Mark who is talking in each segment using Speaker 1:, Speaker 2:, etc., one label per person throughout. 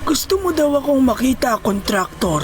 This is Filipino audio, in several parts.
Speaker 1: Gusto mo daw akong makita, kontraktor.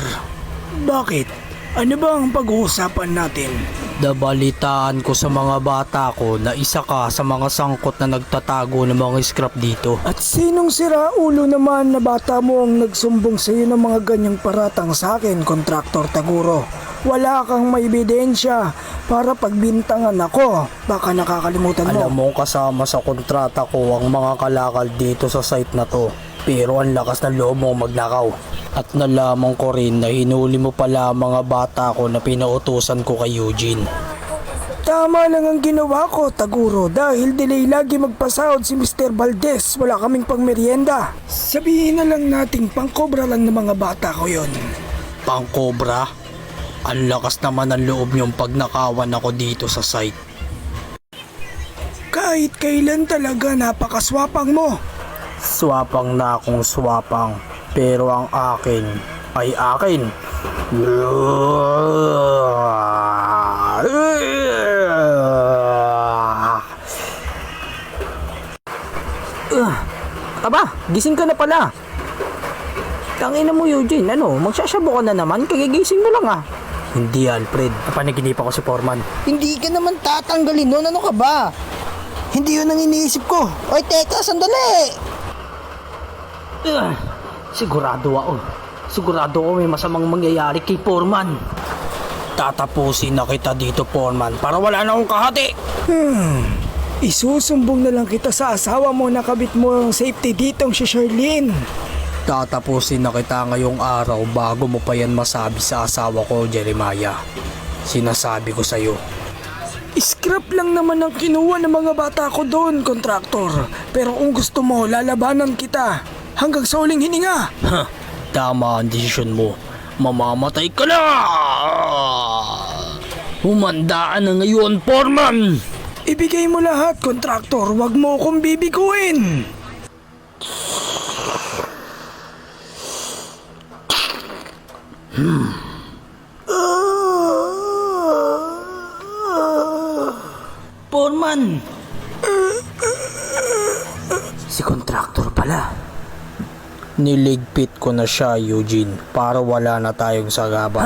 Speaker 1: Bakit? Ano ba ang pag-uusapan natin?
Speaker 2: Nabalitaan ko sa mga bata ko na isa ka sa mga sangkot na nagtatago ng mga scrap dito.
Speaker 1: At sinong siraulo naman na bata mo ang nagsumbong sa iyo ng mga ganyang paratang sa akin, kontraktor Taguro? Wala kang may ebidensya para pagbintangan ako. Baka nakakalimutan mo.
Speaker 2: Alam mo, kasama sa kontrata ko ang mga kalakal dito sa site na to. Pero ang lakas ng loob mo magnakaw. At nalaman ko rin na hinuli mo pala ang mga bata ko na pinautusan ko kay Eugene.
Speaker 1: Tama lang ang ginawa ko, Taguro, dahil delay lagi magpasahod si Mr. Valdez. Wala kaming pangmeryenda. Sabihin na lang nating pangkobra lang ng mga bata ko yon.
Speaker 2: Pangkobra? Ang lakas naman ng loob niyong pagnakawan ako dito sa site.
Speaker 1: Kahit kailan talaga napakaswapang mo.
Speaker 2: Swapang na akong swapang. Pero ang akin ay akin. Aba, gising ka na pala. Tangina mo, Eugene, magsasyabo ka na naman, kagigising mo lang ah. Hindi, Alfred, napanaginipan ko si Foreman.
Speaker 3: Hindi ka naman tatanggalin nun. Ano ka ba? Hindi yun ang iniisip ko. Oy, teka, sandali!
Speaker 2: Sigurado ako may masamang mangyayari kay Foreman. Tatapusin na kita dito, Foreman, para wala na akong kahati.
Speaker 1: Isusumbong na lang kita sa asawa mo na kabit mo ang safety ditong si Charlene.
Speaker 2: Tatapusin na kita ngayong araw bago mo pa yan masabi sa asawa ko, Jeremiah. Sinasabi ko sa'yo.
Speaker 1: Scrap lang naman ang kinuha ng mga bata ko doon, kontraktor. Pero kung gusto mo, lalabanan kita hanggang sa huling hininga.
Speaker 2: Tama ang desisyon mo. Mamamatay ka na! Humandaan na ngayon, Foreman!
Speaker 1: Ibigay mo lahat, kontraktor. Huwag mo akong bibiguin.
Speaker 2: Foreman! Si kontraktor pala. Niligpit ko na siya, Eugene, para wala na tayong sagabal.